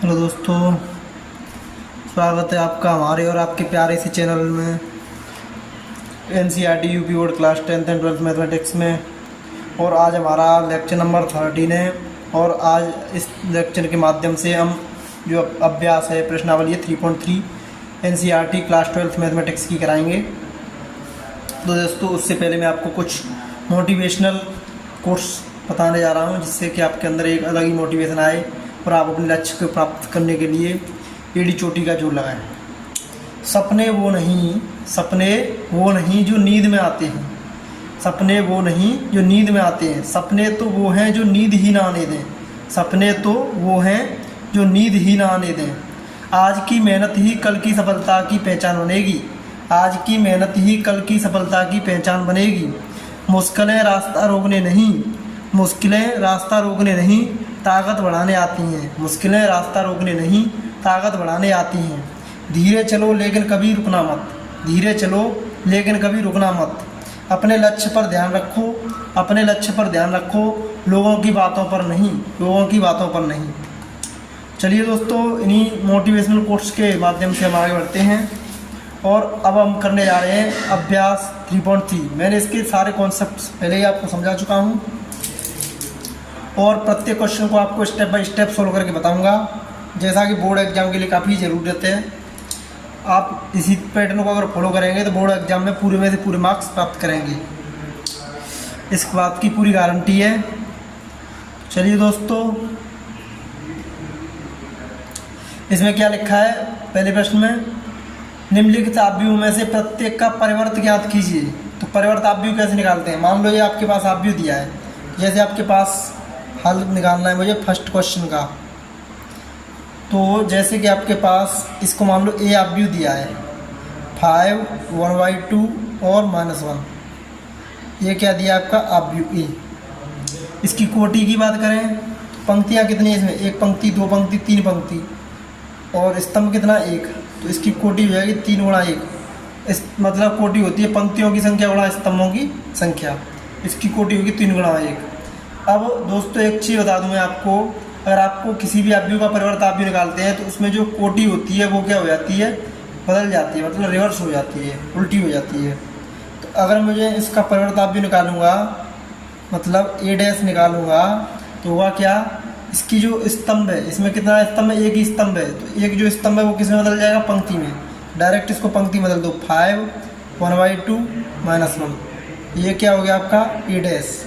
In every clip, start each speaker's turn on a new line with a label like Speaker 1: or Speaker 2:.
Speaker 1: Hello दोस्तों, स्वागत है आपका हमारे और आपके प्यारे से चैनल में NCERT UP board class 10th and 12th mathematics में। और आज हमारा लेक्चर नंबर 13 है और आज इस लेक्चर के माध्यम से हम जो अभ्यास है प्रश्नावली 3.3 NCERT क्लास 12th मैथमेटिक्स की कराएंगे। तो दोस्तों, उससे पहले मैं आपको कुछ मोटिवेशनल कोर्स बताने जा रहा हूँ जिससे कि आपके अंदर एक अलग ही मोटिवेशन आए और आप अपने लक्ष्य को प्राप्त करने के लिए एड़ी चोटी का जोर लगाएं। सपने वो नहीं जो नींद में आते हैं। सपने वो नहीं जो नींद में आते हैं। सपने तो वो हैं जो नींद ही ना आने दें। सपने तो वो हैं जो नींद ही ना आने दें। आज की मेहनत ही कल की सफलता की पहचान बनेगी। आज की मेहनत ही कल की सफलता की पहचान बनेगी। मुश्किलें रास्ता रोकने नहीं ताकत बढ़ाने आती हैं। मुश्किलें रास्ता रोकने नहीं ताकत बढ़ाने आती हैं। धीरे चलो लेकिन कभी रुकना मत। अपने लक्ष्य पर ध्यान रखो, लोगों की बातों पर नहीं। चलिए दोस्तों, इन्हीं मोटिवेशनल कोर्स के माध्यम से हम आगे बढ़ते हैं और अब हम करने जा रहे हैं अभ्यास 3.3। मैंने इसके सारे कॉन्सेप्ट्स पहले ही आपको समझा चुका हूँ और प्रत्येक क्वेश्चन को आपको स्टेप बाय स्टेप सोल्व करके बताऊंगा, जैसा कि बोर्ड एग्जाम के लिए काफ़ी ज़रूरत है। आप इसी पैटर्न को अगर फॉलो करेंगे तो बोर्ड एग्जाम में पूरे में से पूरे मार्क्स प्राप्त करेंगे, इस बात की पूरी गारंटी है। चलिए दोस्तों, इसमें क्या लिखा है पहले प्रश्न में, निम्नलिखित आव्यूह में से प्रत्येक का परिवर्त ज्ञात कीजिए। तो परिवर्त आव्यूह कैसे निकालते हैं? मान लो ये आपके पास आव्यूह दिया है, जैसे आपके पास हल निकालना है मुझे फर्स्ट क्वेश्चन का। तो जैसे कि आपके पास इसको मान लो ए आव्यूह दिया है 5 1/2 और -1। ये क्या दिया आपका आव्यूह ए। इसकी कोटि की बात करें तो पंक्तियाँ कितनी है इसमें? एक पंक्ति, दो पंक्ति, तीन पंक्ति और स्तंभ कितना? एक। तो इसकी कोटि हो जाएगी 3 गुणा 1। इस मतलब कोटि होती है पंक्तियों की संख्या गुणा स्तंभों की संख्या। इसकी कोटि होगी 3 गुणा 1। अब दोस्तों एक चीज़ बता दूं मैं आपको, अगर आपको किसी भी आव्यूह का परिवर्त आव्यूह निकालते हैं तो उसमें जो कोटि होती है वो क्या हो जाती है? बदल जाती है, मतलब रिवर्स हो जाती है, उल्टी हो जाती है। तो अगर मुझे इसका परिवर्त आव्यूह निकालूंगा, मतलब A' निकालूंगा, तो होगा क्या? इसकी जो स्तंभ है, इसमें कितना स्तंभ है? एक ही स्तंभ है। तो एक जो स्तंभ है वो किस में बदल जाएगा? पंक्ति में। डायरेक्ट इसको पंक्ति बदल दो, 5 1/2 -1। ये क्या हो गया आपका? A'।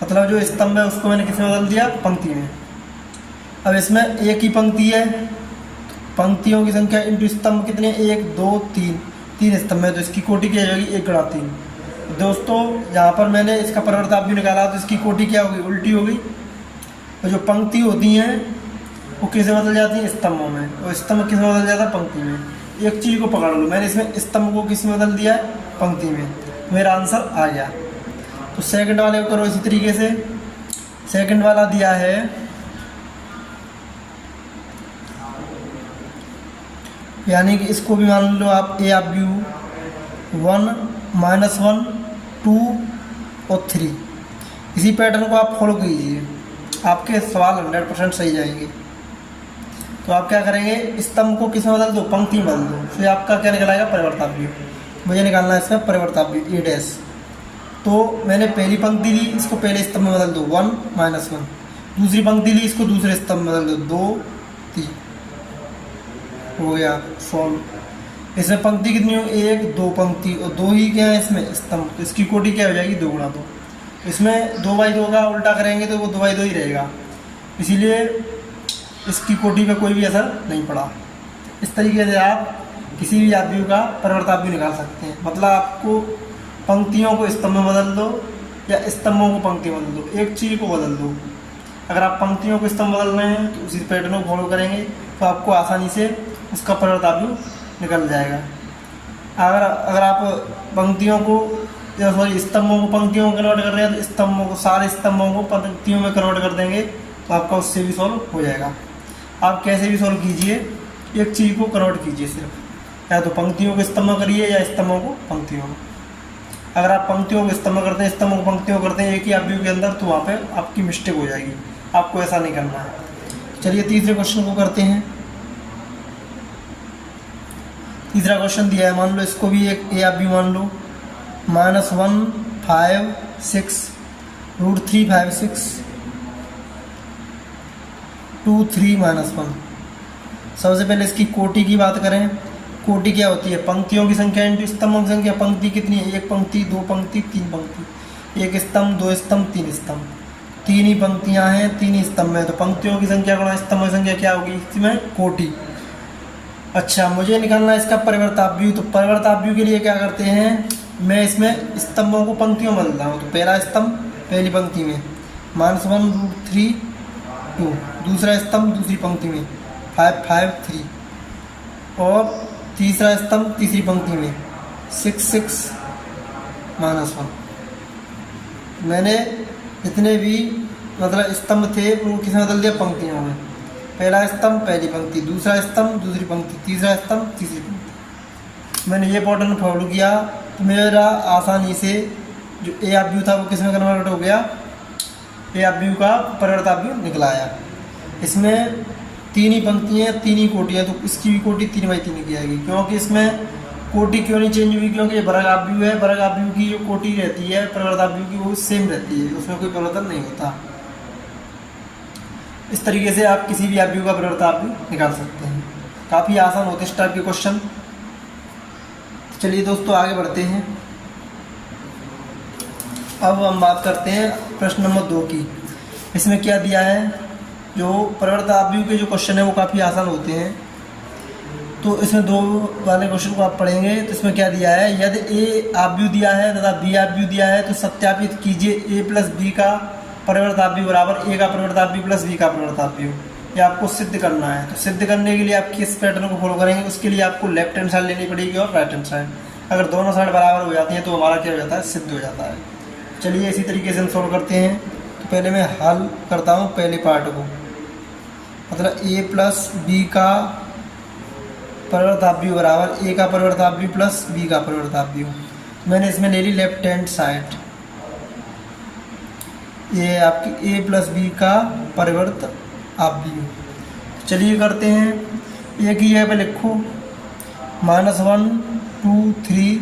Speaker 1: मतलब जो स्तंभ है उसको मैंने किस में बदल दिया? पंक्ति में। अब इसमें एक ही पंक्ति है, पंक्तियों की संख्या इंटू स्तंभ कितने? 1 2 3, 3 स्तंभ है तो इसकी कोटि क्या हो जाएगी? 1 गुणा 3। दोस्तों यहाँ पर मैंने इसका परिवर्त आव्यूह निकाला तो इसकी कोटि क्या होगी? उल्टी होगी। और जो पंक्ति होती हैं वो किस में बदल जाती हैं? स्तंभों में। और स्तंभ किस में बदल जाता है? पंक्ति में। एक चीज़ को पकड़ लो, मैंने इसमें स्तंभ को किस में बदल दिया है? पंक्ति में। मेरा आंसर आ गया। तो सेकंड वाले को करो इसी तरीके से। सेकंड वाला दिया है यानी कि इसको भी मान लो आप ए आव्यूह 1 -1 2 और 3। इसी पैटर्न को आप फॉलो कीजिए, आपके सवाल 100% सही जाएंगे। तो आप क्या करेंगे? स्तंभ को किस में बदल दो? पंक्ति में बदल दो। फिर आपका क्या निकल आएगा? परिवर्त आव्यूह। मुझे निकालना है इसका परिवर्त आव्यूह A'। तो मैंने पहली पंक्ति ली, इसको पहले स्तंभ में बदल दो 1 -1। दूसरी पंक्ति ली, इसको दूसरे स्तंभ में बदल दो 2 3। हो गया सॉल्व। इसमें पंक्ति कितनी हो? 1 2 पंक्ति और 2 ही क्या है इसमें? स्तंभ। तो इसकी कोटि क्या हो जाएगी? 2 गुणा 2। इसमें 2/2 का उल्टा करेंगे तो वो 2/2 ही रहेगा, इसीलिए इसकी कोटि पे कोई भी असर नहीं पड़ा। इस तरीके से आप किसी भी आव्यूह का परिवर्त आव्यूह निकाल सकते हैं। मतलब आपको पंक्तियों को स्तंभ में बदल दो या स्तंभों को पंक्ति में बदल दो, एक चीज़ को बदल दो। अगर आप पंक्तियों को स्तंभ बदल रहे हैं तो उसी पैटर्न को फॉलो करेंगे तो आपको आसानी से उसका परिवर्त आव्यूह निकल जाएगा। अगर आप पंक्तियों को या सॉरी स्तंभों को पंक्तियों में कन्वर्ट कर रहे हैं तो स्तंभों को, सारे स्तंभों को पंक्तियों में कन्वर्ट कर देंगे तो आपका उससे भी सॉल्व हो जाएगा। आप कैसे भी सॉल्व कीजिए, एक चीज़ को कन्वर्ट कीजिए सिर्फ, या तो पंक्तियों को स्तंभ में करिए या स्तंभों को पंक्तियों में। अगर आप पंक्तियों को स्तंभ करते हैं, स्तंभों को पंक्तियों करते हैं एक ही आव्यूह के अंदर, तो वहाँ पे आपकी मिस्टेक हो जाएगी। आपको ऐसा नहीं करना है। चलिए तीसरे क्वेश्चन को करते हैं। तीसरा क्वेश्चन दिया है, मान लो इसको भी एक ए आप बी मान लो। -1 5 6 √3 5 6 2 3 -1। सबसे पहले इसकी कोटि की बात करें। कोटि क्या होती है? पंक्तियों की संख्या इंटू स्तंभों की संख्या। पंक्ति कितनी है? एक पंक्ति, दो पंक्ति, तीन पंक्ति। एक स्तंभ, दो स्तंभ, तीन स्तंभ। तीन ही पंक्तियां हैं, तीन ही स्तंभ हैं, तो पंक्तियों की संख्या गुणा स्तंभों की संख्या क्या होगी? इसमें कोटि। अच्छा, मुझे निकालना है इसका परिवर्ताव्यू। तो परिवर्ताव्यू के लिए क्या करते हैं, मैं इसमें स्तंभों को पंक्तियों में बदलता हूँ। तो पहला स्तंभ पहली पंक्ति में -1 √3 2, दूसरा स्तंभ दूसरी पंक्ति में 5 5 3, और तीसरा स्तंभ तीसरी पंक्ति में 6 6 -1। मैंने जितने भी मतलब स्तंभ थे वो किसमें बदल दिया? पंक्तियों में। पहला स्तंभ पहली पंक्ति, दूसरा स्तंभ दूसरी पंक्ति, तीसरा स्तंभ तीसरी पंक्ति। मैंने ये पैटर्न फॉलो किया तो मेरा आसानी से जो ए आप व्यू था वो किसमें कन्वर्ट हो गया? ए आप व्यू का परिवर्ताव्यू निकल आया। इसमें तीन ही पंक्तियाँ, तीन ही कोटियाँ, तो इसकी भी कोटि 3/3 की आएगी। क्योंकि इसमें कोटि क्यों नहीं चेंज हुई? क्योंकि ये वर्गाव्यू है। वर्गाव्यू की जो कोटि रहती है परिवर्ताव्यू की वो सेम रहती है, उसमें कोई परिवर्तन नहीं होता। इस तरीके से आप किसी भी आव्यू का परिवर्ताव्यू निकाल सकते हैं। काफ़ी आसान होते हैं इस टाइप के क्वेश्चन। चलिए दोस्तों आगे बढ़ते हैं। अब हम बात करते हैं प्रश्न नंबर 2 की। इसमें क्या दिया है? जो परिवर्ताव्यू के जो क्वेश्चन है वो काफ़ी आसान होते हैं। तो इसमें 2 वाले क्वेश्चन को आप पढ़ेंगे तो इसमें क्या दिया है? यदि ए आव्यू दिया है तथा बी आव्यू दिया है तो सत्यापित कीजिए ए प्लस बी का परिवर्ताव्यू बराबर ए का परिवर्ताव्यू प्लस बी का परिवर्ताव्यू। ये आपको सिद्ध करना है। तो सिद्ध करने के लिए आप किस पैटर्न को फॉलो करेंगे? उसके लिए आपको लेफ्ट हैंड साइड लेनी पड़ेगी और राइट हैंड साइड। अगर दोनों साइड बराबर हो जाती हैं तो हमारा क्या हो जाता है? सिद्ध हो जाता है। चलिए इसी तरीके से हम सॉल्व करते हैं। तो पहले मैं हल करता हूँ पहले पार्ट को, मतलब ए प्लस बी का परिवर्ताव्यू बराबर ए का परिवर्ताव्यू प्लस बी का परिवर्ताव्यू। मैंने इसमें ले ली लेफ्ट हैंड साइड। ये आपकी ए प्लस बी का परिवर्ताव्यू। चलिए करते हैं। एक ही जगह पे लिखो -1 2 3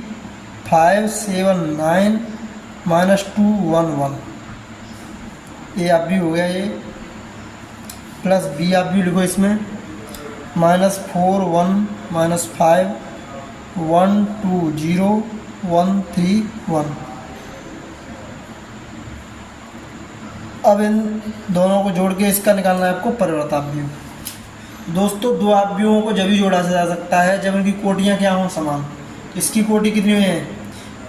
Speaker 1: 5 7 9 -2 1 1। ए आव्यू हो गया। ये प्लस बी आव्यू लिखो इसमें -4 1 -5 1 2 0 1 3 1। अब इन दोनों को जोड़ के इसका निकालना है आपको परिवर्ताव्यू। दोस्तों दो आव्यूहों को जब भी जोड़ा जा सकता है जब इनकी कोटियाँ क्या हों समान। इसकी कोटि कितनी है?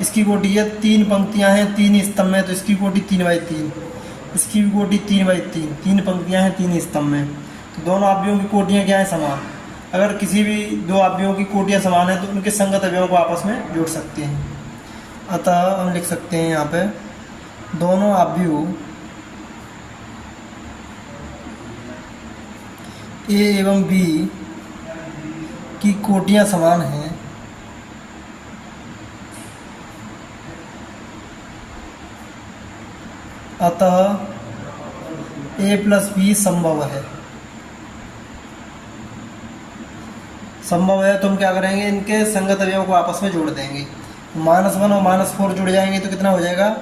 Speaker 1: इसकी कोटि है 3 पंक्तियाँ हैं, 3 स्तंभ हैं, तो इसकी कोटि 3/3। इसकी भी कोटि 3/3, 3 पंक्तियाँ हैं, 3 स्तंभ हैं, तो दोनों आव्यूहों की कोटियाँ क्या हैं? समान। अगर किसी भी दो आव्यूहों की कोटियाँ समान है तो उनके संगत अवयवों को आपस में जोड़ सकते हैं। अतः हम लिख सकते हैं यहाँ पे दोनों आव्यूह ए एवं बी की कोटियाँ समान हैं, अतः ए प्लस बी संभव है। संभव है तो हम क्या करेंगे? इनके संगत अवयवों को आपस में जोड़ देंगे। -1 और -4 जुड़ जाएंगे तो कितना हो जाएगा?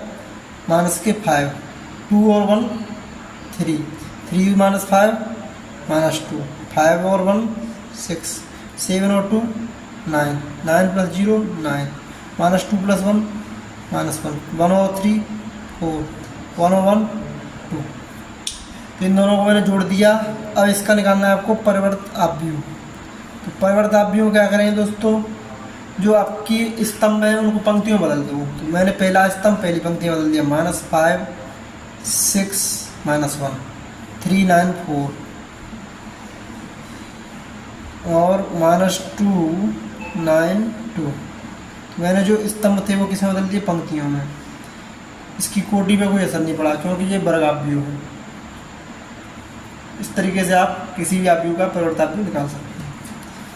Speaker 1: -5 2 और 1 3 3 -5 -2 5 और 1 6 7 और 2 9 9 + 0 9 -2 + 1 -1 1 और 3 4 1 और 1 2। तो इन दोनों को मैंने जोड़ दिया। अब इसका निकालना है आपको परिवर्ताव्यू। तो परिवर्ताव्यू क्या करेंगे दोस्तों? जो आपकी स्तंभ है उनको पंक्तियों में बदल दो। तो मैंने पहला स्तंभ पहली पंक्ति में बदल दिया -5 6 -1 3 9 4 और -2 9 2। मैंने जो स्तंभ थे वो किसमें बदल दिए? पंक्तियों में। इसकी कोटि पे कोई असर नहीं पड़ा क्योंकि ये वर्गाव्यू है। इस तरीके से आप किसी भी आव्यूह का परिवर्ताव्यू निकाल सकते हैं,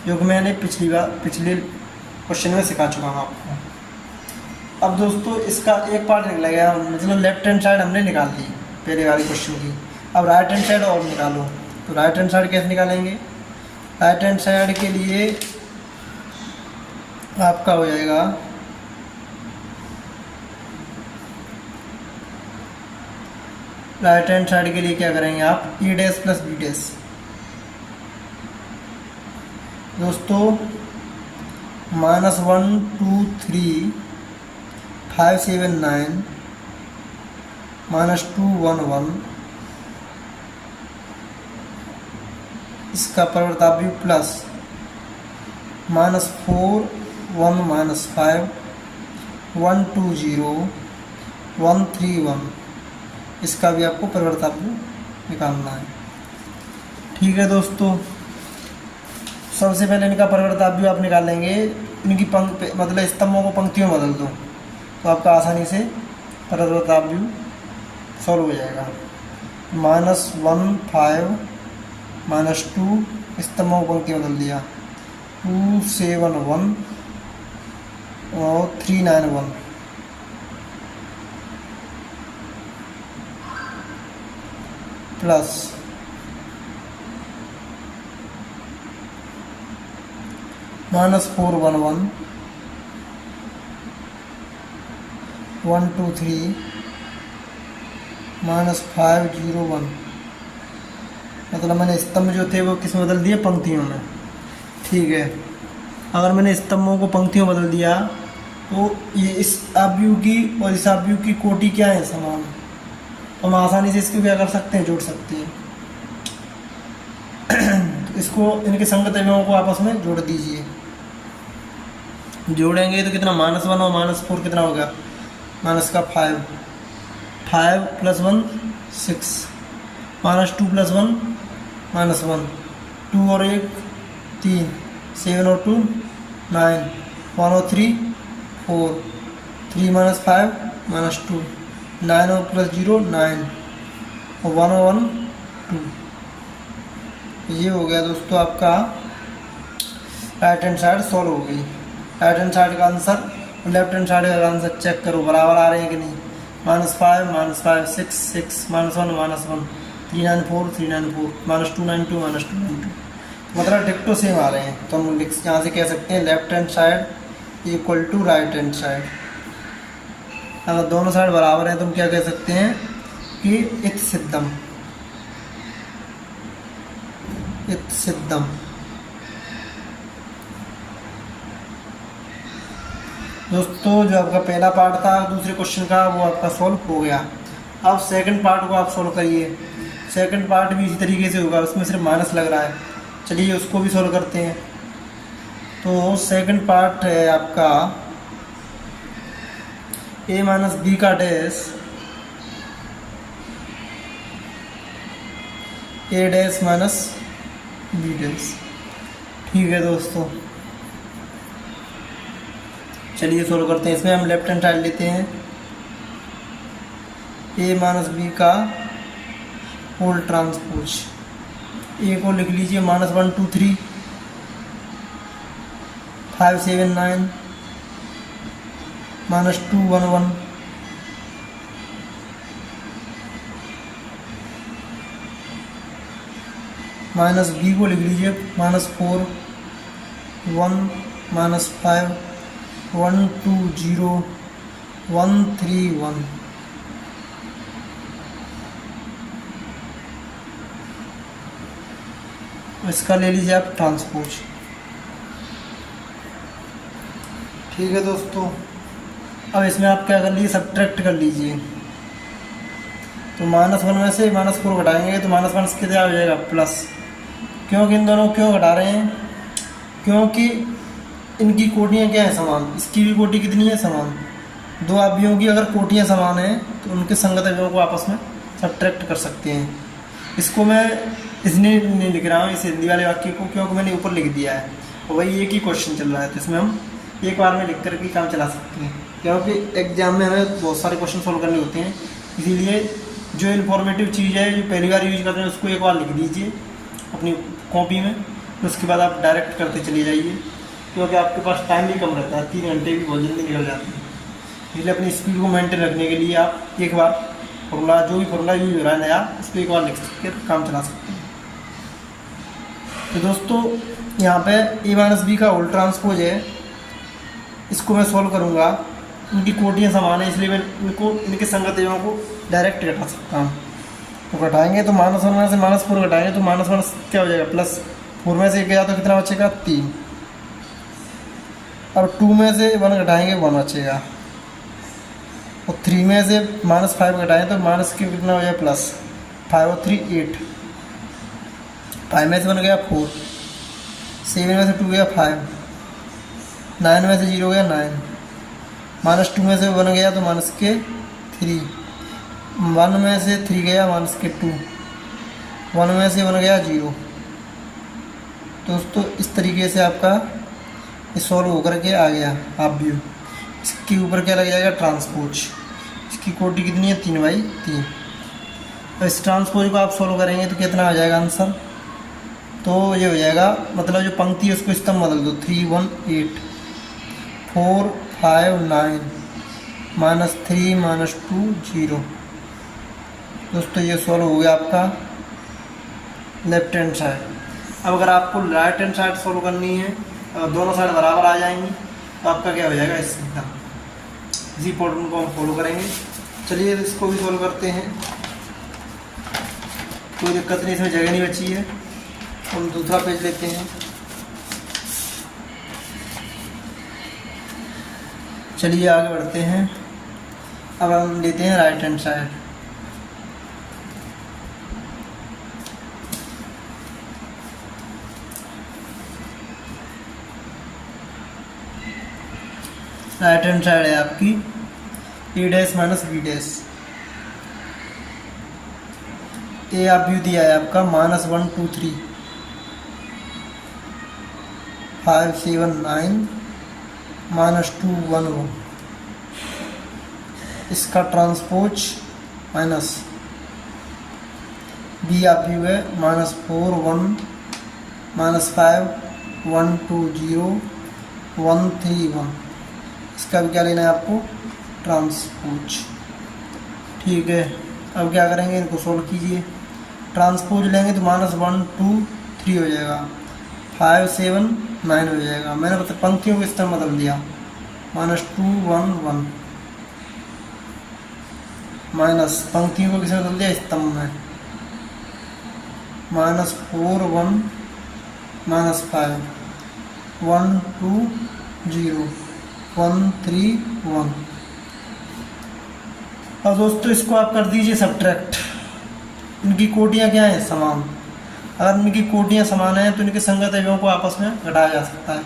Speaker 1: जो कि मैंने पिछले क्वेश्चन में सिखा चुका हूँ आपको। अब दोस्तों इसका एक पार्ट निकला गया, मतलब लेफ्ट हैंड साइड हमने निकाल ली पहले वाले क्वेश्चन की। अब राइट हैंड साइड और निकालो। तो राइट हैंड साइड कैसे निकालेंगे? राइट हैंड साइड के लिए आपका हो जाएगा राइट हैंड साइड के लिए क्या करेंगे आप? E dash plus B dash. दोस्तों -1 2 3 5 7 9 -2 1 1 इसका परिवर्ताव्य प्लस -4 1 -5 1 2 0 1 3 1 इसका भी आपको परिवर्ताव्य निकालना है। ठीक है दोस्तों, सबसे पहले इनका परिवर्ताव्य आप निकालेंगे। इनकी मतलब स्तंभों को पंक्तियों में बदल दो तो आपका आसानी से परिवर्ताव्य सॉल्व हो जाएगा। -1 5 -2 स्तंभों को पंक्ति में बदल दिया, 2 7 1 और 3 9 1 प्लस -4 1 1 1 2 3 -5 0 1। मतलब मैंने स्तंभ जो थे वो किस में बदल दिए? पंक्तियों में। ठीक है, अगर मैंने स्तंभों को पंक्तियों में बदल दिया तो ये इस आव्यूह की और इस आव्यूह की कोटि क्या है? समान। तो हम आसानी से इसको क्या कर सकते हैं? जोड़ सकते हैं। तो इसको इनके संगत अवयवों को आपस में जोड़ दीजिए। जोड़ेंगे तो कितना? -1 और -4 कितना होगा? माइनस का 5 + 1 6 -2 + 1 -1 2 और 1 3 7 और 2 9 1 और 3 4 3 - 5 -2 9 और +0 9 और 1 और 1 2। ये हो गया दोस्तों आपका राइट हैंड साइड सॉल्व हो गई। राइट हैंड साइड का आंसर लेफ्ट हैंड साइड का आंसर चेक करो बराबर आ रहे हैं कि नहीं। -5 -5 6 6 -1 -1 3 9 4 3 9 4 -2 9 2 -2 9 2 मतलब डिक्टो सेम आ रहे हैं। तो हम यहाँ से कह सकते हैं left hand side equal to right hand side. अगर दोनों साइड बराबर हैं तो हम क्या कह सकते हैं कि इत् सिद्धम। इत् सिद्धम। दोस्तों जो आपका पहला पार्ट था दूसरे क्वेश्चन का वो आपका सॉल्व हो गया। अब सेकंड पार्ट को आप सॉल्व करिए। सेकंड पार्ट भी इसी तरीके से होगा, उसमें सिर्फ माइनस लग रहा है। चलिए उसको भी सॉल्व करते हैं। तो सेकंड पार्ट है आपका a - b का dash a dash - b dash. ठीक है दोस्तों, चलिए सॉल्व करते हैं। इसमें हम लेफ्ट हैंड साइड लेते हैं। a - b का होल ट्रांसपोज। a को लिख लीजिए -1 2 3 5 7 9 -2 1 1 -b को लिख लीजिए -4 1 -5 1 2 0 1 3 1। इसका ले लीजिए आप ट्रांसपोज। ठीक है दोस्तों, अब इसमें आप क्या कर लीजिए? सब्ट्रैक्ट कर लीजिए। तो -1 में से -4 घटाएंगे तो -1 कितना हो जाएगा? प्लस। क्योंकि इन दोनों क्यों घटा रहे हैं? क्योंकि इनकी कोटियाँ क्या है? समान। इसकी भी कोटि कितनी है? समान। दो अवयवों की अगर कोटियाँ समान हैं तो उनके संगत अवयवों को आपस में सब्ट्रैक्ट कर सकते हैं। इसको मैं इसलिए नहीं लिख रहा हूँ इस हिंदी वाले वाक्य को, क्योंकि मैंने ऊपर लिख दिया है और वही एक ही क्वेश्चन चल रहा है। तो इसमें हम एक बार में लिख कर भी काम चला सकते हैं, क्योंकि एग्जाम में हमें बहुत सारे क्वेश्चन सोल्व करने होते हैं। इसीलिए जो इन्फॉर्मेटिव चीज़ है जो पहली बार यूज कर रहे हैं उसको एक बार लिख दीजिए अपनी कॉपी में, तो उसके बाद आप डायरेक्ट करते चले जाइए, क्योंकि आपके पास टाइम भी कम रहता है। 3 घंटे भी बहुत जल्दी निकल जाते हैं। इसलिए अपनी स्पीड को मेंटेन रखने के लिए आप एक बार फॉर्मूला जो भी फॉर्मूला यूज हो रहा है नया, उसको एक बार लिख कर काम चला सकते हैं। तो दोस्तों यहाँ पे ए माइनस बी का होल ट्रांसपोज है, इसको मैं सॉल्व करूँगा। इनकी कोटियाँ समान है इसलिए मैं इनको इनके संगतियों को डायरेक्ट घटा सकता हूँ। तो घटाएंगे तो माइनस वन में से माइनस फोर घटाएंगे तो माइनस वन क्या हो जाएगा, प्लस फोर में से गया तो कितना बचेगा, 3। अब 2 में से 1 घटाएंगे 1 बचेगा, और 3 में से माइनस 5 घटाएं तो माइनस के कितना हो जाएगा, प्लस 5 और 3 8। 5 में से 1 गया 4, 7 में से 2 गया 5, 9 में से 0 गया 9, माइनस 2 में से 1 गया तो माइनस के 3, 1 में से 3 गया माइनस के 2, 1 में से 1 गया 0। दोस्तों इस तरीके से आपका ये सॉल्व होकर के आ गया आप व्यू। इसके ऊपर क्या लग जाएगा, ट्रांसपोज। इसकी कोटि कितनी है, 3/3। तो इस ट्रांसपोज को आप सॉल्व करेंगे तो कितना आ जाएगा आंसर, तो ये हो जाएगा, मतलब जो पंक्ति है उसको स्तंभ बदल दो, 3 1 8 4 5 9 -3 -2 0। दोस्तों ये सॉल्व हो गया आपका लेफ्ट हैंड साइड। अब अगर आपको राइट हैंड साइड सॉल्व करनी है, अगर दोनों साइड बराबर आ जाएंगी तो आपका क्या हो जाएगा, इसी पैटर्न को हम फॉलो करेंगे। चलिए इसको भी सॉल्व करते हैं, कोई दिक्कत नहीं, इसमें जगह नहीं बची है। हम दूसरा पेज लेते हैं। चलिए आगे बढ़ते हैं। अब हम लेते हैं right hand side. Right hand side है आपकी ए डैश माइनस बी डैश। ए आप व्यू दिया है आपका -1 2 3 5 7 9 -2 1 1। इसका ट्रांसपोज माइनस बी आप व्यू है -4 1 -5 1 2 0 1 3 1। इसका भी क्या लेना है आपको, ट्रांसपोज। ठीक है, अब क्या करेंगे, इनको सोल्व कीजिए। ट्रांसपोज लेंगे तो -1 2 3 हो जाएगा, 5 7 9 हो जाएगा। मैंने मतलब पंक्तियों को इस तरह बदल दिया, -2 1 1 माइनस पंक्तियों को किस में बदल दिया, स्तंभ में, -4 1 -5 1 2 0 1 3 1। अब दोस्तों इसको आप कर दीजिए सब्ट्रैक्ट। इनकी कोटियाँ क्या हैं, समान। अगर इनकी कोटियाँ समान हैं तो इनके संगत अवयवों को आपस में घटाया जा सकता है।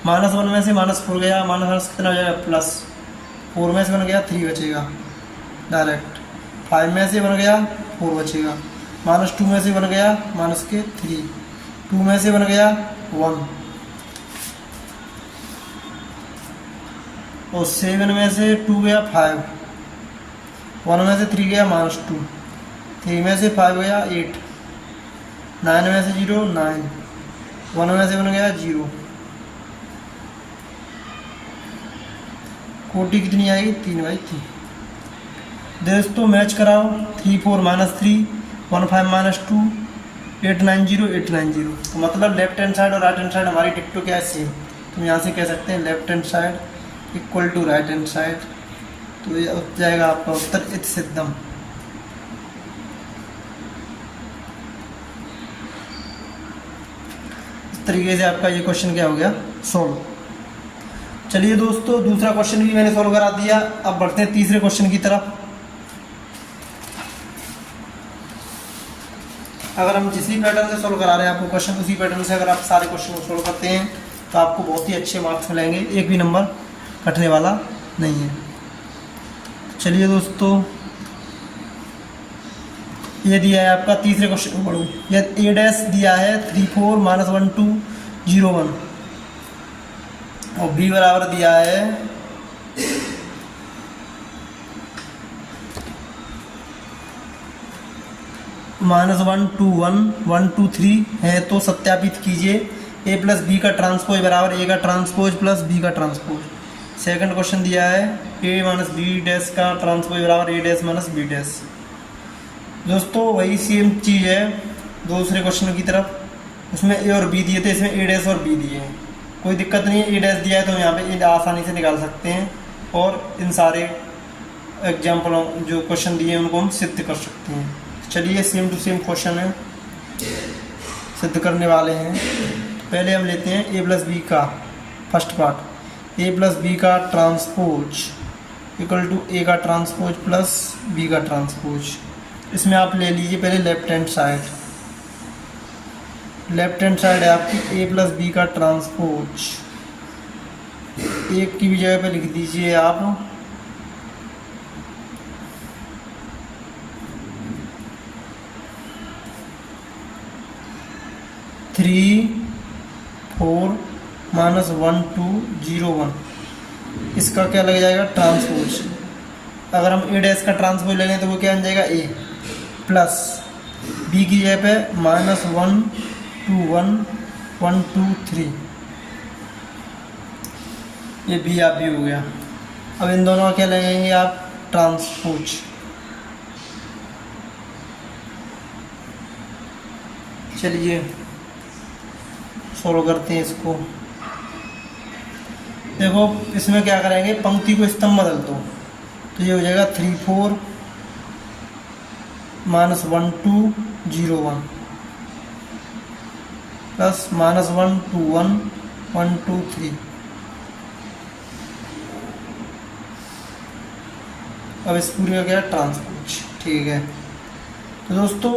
Speaker 1: -1 में से -4 गया, माइनस कितना हो जाएगा, +4 में से 1 गया 3 बचेगा डायरेक्ट, 5 में से 1 गया 4 बचेगा, -2 में से 1 गया माइनस के 3, 2 में से 1 गया 1, और 7 में से 2 गया 5, 1 में से 3 गया -2, 3 में से 5 गया 8, 9 में से 0 9, 1 में से 1 गया 0। कोटि कितनी आएगी, 3/3। दोस्तों मैच कराओ, 3 4 -3 1 5 -2 8 9 0 8 9 0। तो मतलब लेफ्ट हैंड साइड और राइट हैंड साइड हमारी टिक टू क्या है, सेम। तो यहाँ से कह सकते हैं left hand side equal to right hand side. तो ये हो जाएगा आपका उत्तर इति सिद्धम। इस तरीके से आपका ये क्वेश्चन क्या हो गया, सॉल्व। चलिए दोस्तों दूसरा क्वेश्चन भी मैंने सॉल्व करा दिया। अब बढ़ते हैं तीसरे क्वेश्चन की तरफ। अगर हम जिस पैटर्न से सॉल्व करा रहे हैं आपको क्वेश्चन, उसी पैटर्न से अगर आप सारे क्वेश्चन को सॉल्व करते हैं तो आपको बहुत ही अच्छे मार्क्स मिलेंगे, एक भी नंबर कटने वाला नहीं है। चलिए दोस्तों ये दिया है आपका तीसरे क्वेश्चन को पढ़ो। ये ए डैश दिया है 3 4 -1 2 0 1, और बी बराबर दिया है -1 2 1 1 2 3 है। तो सत्यापित कीजिए, ए प्लस बी का ट्रांसपोज बराबर ए का ट्रांसपोज प्लस बी का ट्रांसपोज। सेकंड क्वेश्चन दिया है ए माइनस बी डैश का ट्रांसपोज बराबर ए डैश माइनस बी डैश। दोस्तों वही सेम चीज़ है दूसरे क्वेश्चन की तरफ। उसमें ए और बी दिए थे, इसमें ए डैश और बी दिए हैं। कोई दिक्कत नहीं है, ए डैश दिया है तो यहाँ पे ए आसानी से निकाल सकते हैं और इन सारे एग्जाम्पलों जो क्वेश्चन दिए हैं उनको हम सिद्ध कर सकते हैं। चलिए सेम टू सेम क्वेश्चन है, सिद्ध करने वाले हैं। पहले हम लेते हैं ए प्लस बी का फर्स्ट पार्ट। ए प्लस बी का ट्रांसपोज इक्वल टू ए का ट्रांसपोज प्लस बी का ट्रांसपोज। इसमें आप ले लीजिए पहले left hand side. Left hand side है आपकी ए प्लस बी का ट्रांसपोज। एक की भी जगह पे लिख दीजिए आप 3 4 माइनस 1 2 0 1। इसका क्या लग जाएगा ट्रांसपोज। अगर हम ए डैश का ट्रांसपोज ले लें तो वो क्या बन जाएगा ए प्लस बी की जगह पे माइनस 1 2 1 1 2 3। ये बी आप भी हो गया। अब इन दोनों का क्या लगेंगे आप ट्रांसपोज। चलिए सॉल्व करते हैं इसको। देखो इसमें क्या करेंगे, पंक्ति को स्तंभ बदल दो तो ये हो जाएगा 3 4 माइनस 1 2 0 1 प्लस माइनस 1 2 1 1 2 3। अब इस पूरे का क्या ट्रांसपोज। ठीक है तो दोस्तों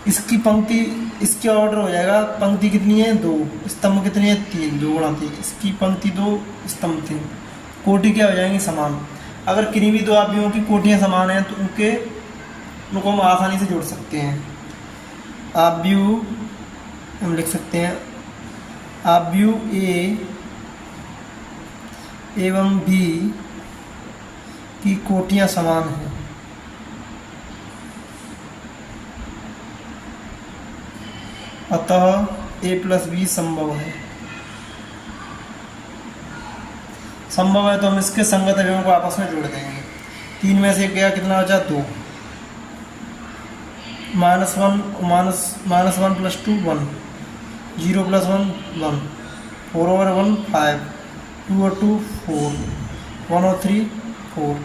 Speaker 1: इसकी पंक्ति इसके ऑर्डर हो जाएगा। पंक्ति कितनी है 2, स्तंभ कितनी है 3, 2 गुणा 3। इसकी पंक्ति 2 स्तंभ 3। कोटि क्या हो जाएंगी समान। अगर किन्हीं भी दो आव्यूहों की कोटियाँ समान हैं तो उनको हम आसानी से जोड़ सकते हैं। आव्यूह हम लिख सकते हैं आव्यूह ए एवं बी की कोटियाँ समान हैं अतः ए प्लस बी संभव है। संभव है तो हम इसके संगत अवयवों को आपस में जोड़ देंगे। 3 में से गया कितना बचा 2 माइनस 1 प्लस 2 1 0 प्लस 1 1 4 और 1 5 2 और 2 4 1 और 3 4।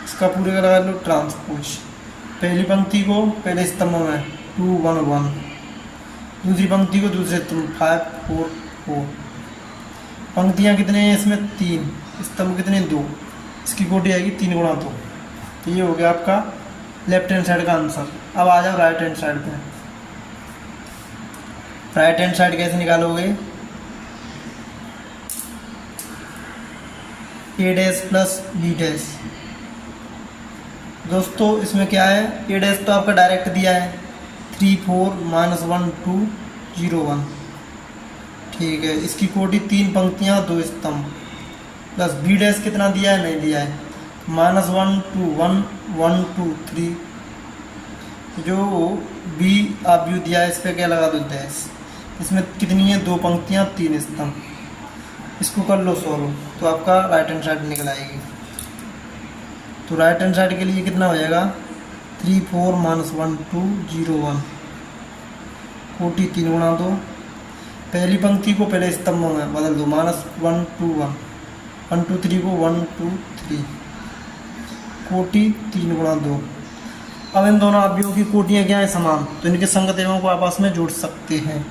Speaker 1: इसका पूरे का लगा लो ट्रांसपोज। पहली पंक्ति को पहले स्तंभ में 2 1 1, दूसरी पंक्ति को दूसरे स्तंभ 5 4 4। पंक्तियाँ कितने हैं इसमें 3, स्तंभ कितने 2। इसकी कोटि आएगी 3 गुणा 2। तो ये हो गया आपका लेफ्ट हैंड साइड का आंसर। अब आ जाओ राइट हैंड साइड पे। राइट हैंड साइड कैसे निकालोगे, ए डैश प्लस बी डैश। दोस्तों इसमें क्या है, ए डैश तो आपका डायरेक्ट दिया है 3 4 माइनस 1 2 0 1। ठीक है, इसकी कोटि 3 पंक्तियाँ 2 स्तंभ प्लस बी डैश कितना दिया है नहीं दिया है माइनस 1 2 1 1 2 3। जो बी आव्यूह दिया है इस पर क्या लगा दो डैश। इसमें कितनी है 2 पंक्तियाँ 3 स्तंभ। इसको कर लो सॉल्व तो आपका राइट हैंड साइड निकल आएगी। तो राइट हैंड साइड के लिए कितना हो जाएगा 3 4 माइनस 1 2 0 1। कोटि 3 गुणा 2। पहली पंक्ति को पहले स्तंभ में बदल दो माइनस 1 2 1 1 2 3 को 1 2 3। कोटि 3 गुणा 2। अब इन दोनों आव्यूहों की कोटियाँ क्या है समान, तो इनके संगत एवं को आपस में जोड़ सकते हैं।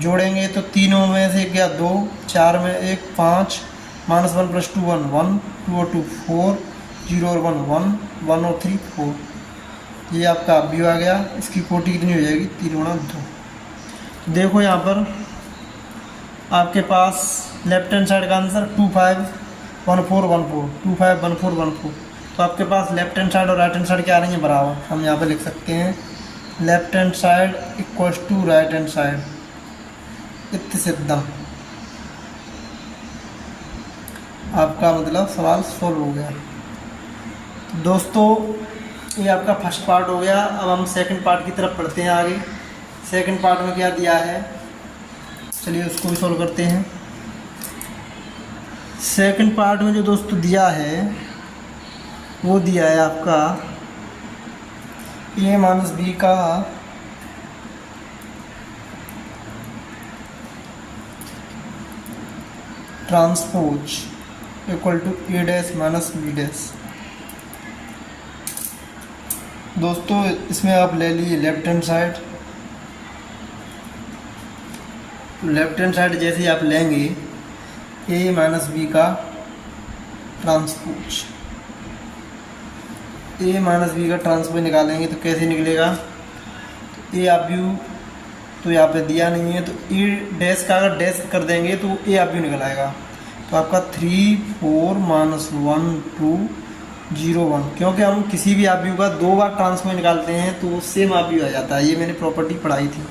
Speaker 1: जोड़ेंगे तो तीनों में से क्या 2 4 में 1 5 माइनस 1 प्लस 2 1 1 2 और 2 4 0 और 1 1 1 और 3 4। ये आपका आव्यूह आ गया। इसकी कोटि कितनी हो जाएगी 3 गुणा 2। देखो यहाँ पर आपके पास लेफ्ट हैंड साइड का आंसर 2 5 1 4 1 4 2 5 1 4 1 4। तो आपके पास लेफ्ट हैंड साइड और राइट हैंड साइड क्या आ रही है बराबर। हम यहाँ पे लिख सकते हैं left hand side equals to right hand side इत्थ सिद्धम। आपका मतलब सवाल सॉल्व हो गया। दोस्तों ये आपका फर्स्ट पार्ट हो गया। अब हम सेकंड पार्ट की तरफ पढ़ते हैं आगे। सेकंड पार्ट में क्या दिया है, चलिए उसको भी सॉल्व करते हैं। सेकंड पार्ट में जो दोस्तों दिया है वो दिया है आपका ए माइनस बी का transpose equal to A dash minus B dash. दोस्तों इसमें आप ले लीजिए left hand side. Left hand side जैसे ही आप लेंगे ए माइनस बी का ट्रांसपोज, ए माइनस बी का ट्रांसपोज निकालेंगे तो कैसे निकलेगा? ए आप यू तो यहाँ पे दिया नहीं है, तो ए डैश का अगर डैश कर देंगे तो ए आप यू निकल आएगा। तो आपका 3 4 माइनस 1 2 0 1, क्योंकि हम किसी भी आप यू का 2 बार ट्रांसपोज निकालते हैं तो सेम आप यू आ जाता है। ये मैंने प्रॉपर्टी पढ़ाई थी।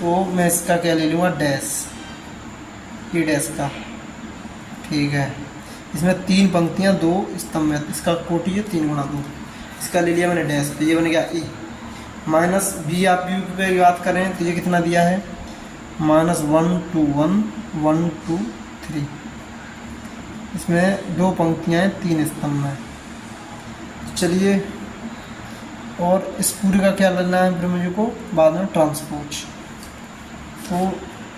Speaker 1: तो मैं इसका क्या ले लूँगा? डैश, ए डैश का। ठीक है, इसमें 3 पंक्तियाँ 2 स्तंभ है, इसका कोटि है 3 गुणा 2। इसका ले लिया मैंने डैश, तो ये बन गया ए माइनस बी। आप यू पे बात करें तो ये कितना दिया है? माइनस 1 2 1 1 2 3। इसमें 2 पंक्तियाँ हैं 3 स्तंभ हैं। चलिए, और इस पूरे का क्या लेना है फिर मुझे को बाद में? ट्रांसपोज। तो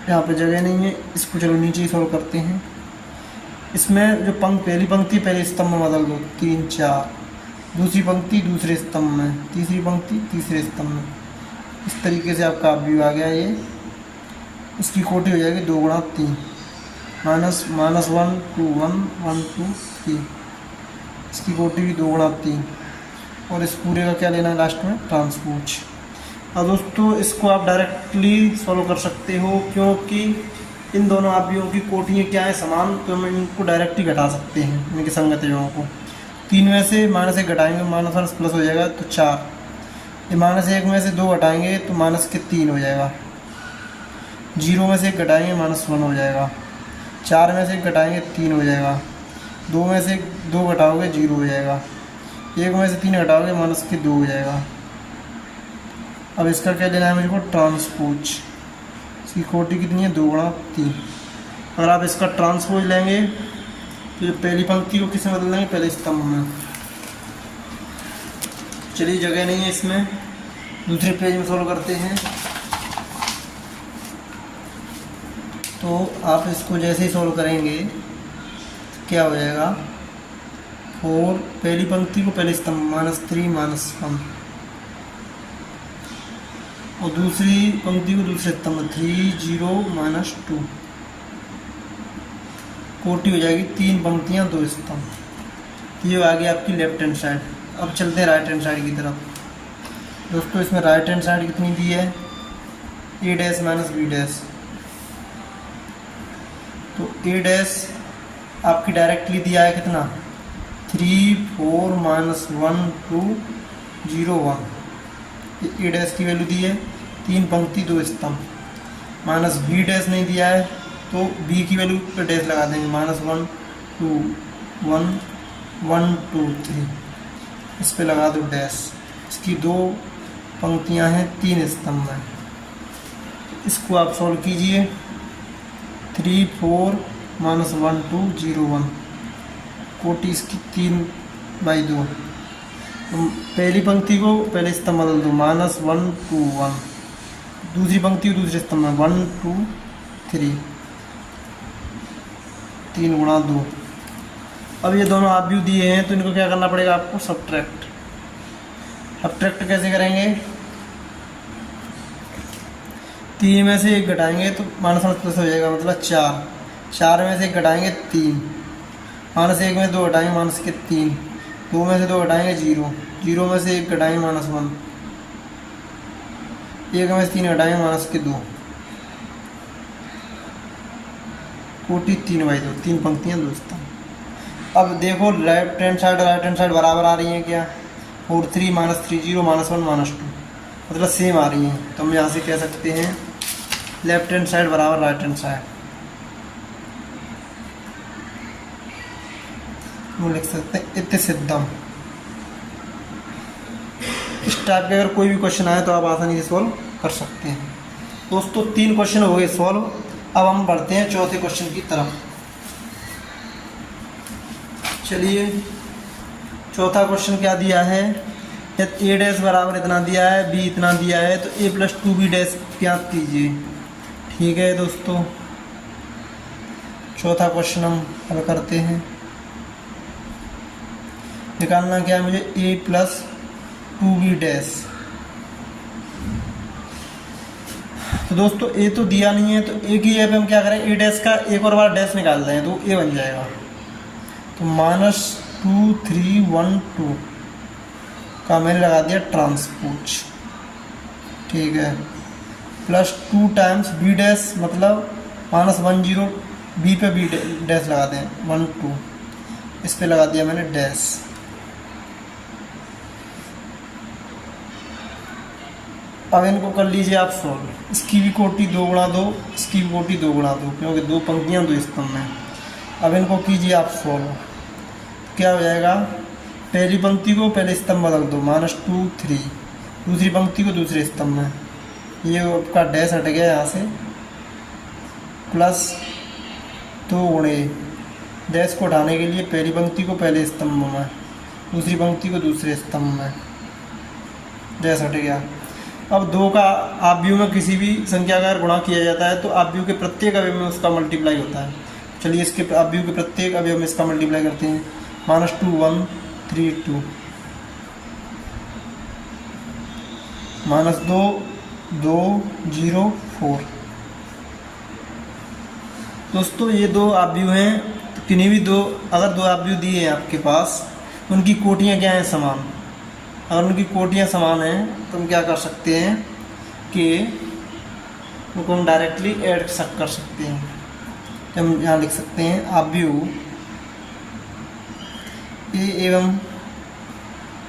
Speaker 1: यहाँ पे जगह नहीं है, इसको चलो नीचे ही सॉल्व करते हैं। इसमें जो पहली पंक्ति पहले स्तंभ में बदल दो 3 4, दूसरी पंक्ति दूसरे स्तंभ में, तीसरी पंक्ति तीसरे स्तंभ में। इस तरीके से आपका व्यू आ गया। ये इसकी कोटि हो जाएगी 2 गुणा 3 माइनस 1 2 1 1 2 3। इसकी कोटि भी 2 गुणा 3, और इस पूरे का क्या लेना है लास्ट में? ट्रांसपोज। अब दोस्तों इसको आप डायरेक्टली सॉल्व कर सकते हो, क्योंकि इन दोनों आव्यूहों की कोटियाँ क्या है? समान, तो हम इनको डायरेक्टली घटा सकते हैं, इनके संगत जगहों को। 3 में से माइनस 1 घटाएंगे, माइनस 1 प्लस हो जाएगा तो 4। ये माइनस 1 में से 2 घटाएंगे तो माइनस के 3 हो जाएगा। 0 में से 1 घटाएंगे माइनस 1 हो जाएगा। 4 में से 1 घटाएंगे 3 हो जाएगा। 2 में से 2 घटाओगे 0 हो जाएगा। 1 में से 3 घटाओगे माइनस के 2 हो जाएगा। अब इसका क्या लेना है मुझे को? ट्रांसपोज। इसकी कोटि कितनी है? 2 गुणा 3। अगर आप इसका ट्रांसपोज लेंगे तो जो पहली पंक्ति को किस में बदल देंगे? पहले स्तंभ में। चलिए, जगह नहीं है इसमें, दूसरे पेज में सॉल्व करते हैं। तो आप इसको जैसे ही सॉल्व करेंगे तो क्या हो जाएगा? 4 पहली पंक्ति को पहले स्तंभ -3 -1, और दूसरी पंक्ति को दूसरे स्तंभ 3 0 -2। कोटि हो जाएगी 3 पंक्तियाँ 2 स्तंभ। ये आ गई आपकी लेफ्ट हैंड साइड। अब चलते हैं राइट हैंड साइड की तरफ। दोस्तों इसमें राइट हैंड साइड कितनी दी है? A dash minus B dash. तो ए डैश आपकी डायरेक्टली दिया है कितना? 3 4 -1 2 0 1। ए डैश की वैल्यू दी है, 3 पंक्ति 2 स्तंभ। माइनस बी डैश नहीं दिया है, तो बी की वैल्यू पे डैश लगा देंगे। -1 2 1 1 2 3, इस पे लगा दो डैश। इसकी 2 पंक्तियां हैं 3 स्तंभ में। इसको आप सॉल्व कीजिए। 3 4 -1 2 0 1, कोटि इसकी 3/2। पहली पंक्ति को पहले स्तंभ बदल दो, -1 2 1। दूसरी पंक्ति को दूसरे स्तंभ में 1 2 3, 3 गुणा 2। अब ये दोनों आव्यूह दिए हैं तो इनको क्या करना पड़ेगा आपको? सब्ट्रैक्ट। सब्ट्रैक्ट कैसे करेंगे? 3 में से 1 घटाएंगे तो -1 प्लस हो जाएगा, मतलब 4। 4 में से 1 घटाएंगे 3, -1 में 2 घटाएंगे माइनस के 3। 2 में से 2 घटाएंगे 0, 0 में से 1 घटाएंगे -1, 1 में से 3 घटाएंगे माइनस के 2। कोटि 3/2, 3 पंक्तियाँ 2 स्तंभ। अब देखो लेफ्ट हैंड साइड और राइट हैंड साइड बराबर आ रही हैं क्या? 4 3 -3 0 -1 -2, मतलब सेम आ रही हैं। तो हम यहाँ से कह सकते हैं लेफ्ट हैंड साइड बराबर राइट हैंड साइड। वो लिख सकते हैं इत्ते सिद्धम। इस टाइप के अगर कोई भी क्वेश्चन आए तो आप आसानी से सॉल्व कर सकते हैं। दोस्तों 3 क्वेश्चन हो गए सॉल्व। अब हम बढ़ते हैं चौथे क्वेश्चन की तरफ। चलिए, चौथा क्वेश्चन क्या दिया है? ए डैश बराबर इतना दिया है, बी इतना दिया है, तो a + 2b डैश ज्ञात कीजिए। ठीक है दोस्तों, चौथा क्वेश्चन हम हल करते हैं। निकालना क्या है मुझे, a प्लस 2b डैश। तो दोस्तों a तो दिया नहीं है, तो a की जगह पे हम क्या करें, a डैश का एक और बार डैश निकाल दें तो a बन जाएगा। तो -2 3 1 2 का मैंने लगा दिया ट्रांसपोज, ठीक है, प्लस 2 टाइम्स b डैश मतलब -1 0, b पे b डैश लगा दें 1 2, इस पे लगा दिया मैंने डैश। अब इनको कर लीजिए आप सॉल्व। इसकी भी कोटि 2 गुणा 2, इसकी भी कोटि 2 गुणा 2, क्योंकि 2 पंक्तियाँ 2 स्तंभ में। अब इनको कीजिए आप सॉल्व। क्या हो जाएगा, पहली पंक्ति को पहले स्तंभ बदल दो, -2 3, दूसरी पंक्ति को दूसरे स्तंभ में, ये आपका डैश हट गया यहाँ से, प्लस 2 गुणे डैश को हटाने के लिए पहली पंक्ति को पहले स्तंभ में, दूसरी पंक्ति को दूसरे स्तंभ में, डैश हट गया। अब 2 का आव्यूह में किसी भी संख्या का गुणा किया जाता है तो आव्यूह के प्रत्येक अवयव में उसका मल्टीप्लाई होता है। चलिए इसके आव्यूह के प्रत्येक अवयव में इसका मल्टीप्लाई करते हैं। -2 1 3 2, -2 2 0 4। दोस्तों ये 2 आव्यूह हैं, तो किन्हीं भी अगर 2 आव्यूह दिए हैं आपके पास, उनकी कोटियाँ क्या हैं, समान। अगर उनकी कोटियाँ समान हैं तो हम क्या कर सकते हैं कि उनको हम डायरेक्टली ऐड कर सकते हैं। तो हम यहाँ लिख सकते हैं आव्यूह a एवं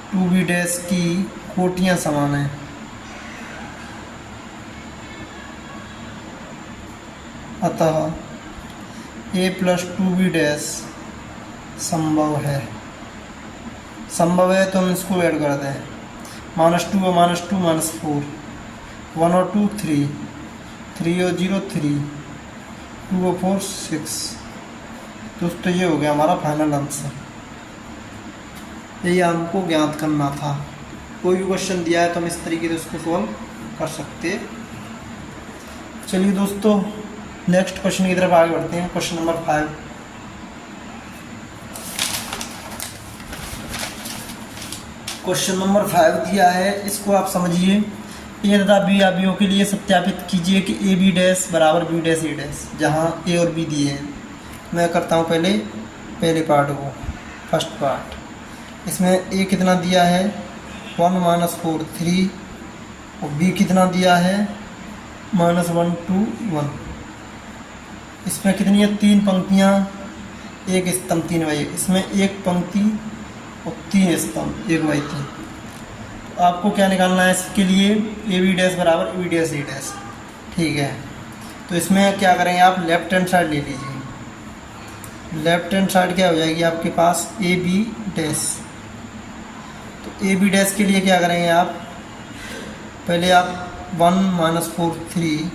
Speaker 1: 2b डैश की कोटियाँ समान हैं, अतः a प्लस 2b डैश संभव है। संभव है तो हम इसको ऐड कर दें, -2 और -2 -4, 1 और 2 3, 3 और 0 3, 2 और 4 6। दोस्तों ये हो गया हमारा फाइनल आंसर। यही हमको ज्ञात करना था। कोई भी क्वेश्चन दिया है तो हम इस तरीके से उसको सॉल्व कर सकते हैं। चलिए दोस्तों नेक्स्ट क्वेश्चन की तरफ आगे बढ़ते हैं। Question number 5। क्वेश्चन नंबर 5 दिया है, इसको आप समझिए। ए तथा बी आव्यूहों के लिए सत्यापित कीजिए कि ए बी डैश बराबर बी डैश ए डैश, जहाँ ए और बी दिए हैं। मैं करता हूँ पहले पार्ट को, फर्स्ट पार्ट। इसमें ए कितना दिया है 1 -4 3, और बी कितना दिया है -1 2 1। इसमें कितनी है 3 पंक्तियाँ, एक स्तंभ 3 बाई 1। इसमें एक पंक्ति और 3 स्तंभ 1 बाई 3। तो आपको क्या निकालना है इसके लिए, ए बी डैश बराबर A B dash A dash, ठीक है। तो इसमें क्या करेंगे आप, लेफ्ट हैंड साइड ले लीजिए। लेफ्ट हैंड साइड क्या हो जाएगी आपके पास, ए बी डैश। तो ए बी डैश के लिए क्या करेंगे आप, पहले आप 1 -4 3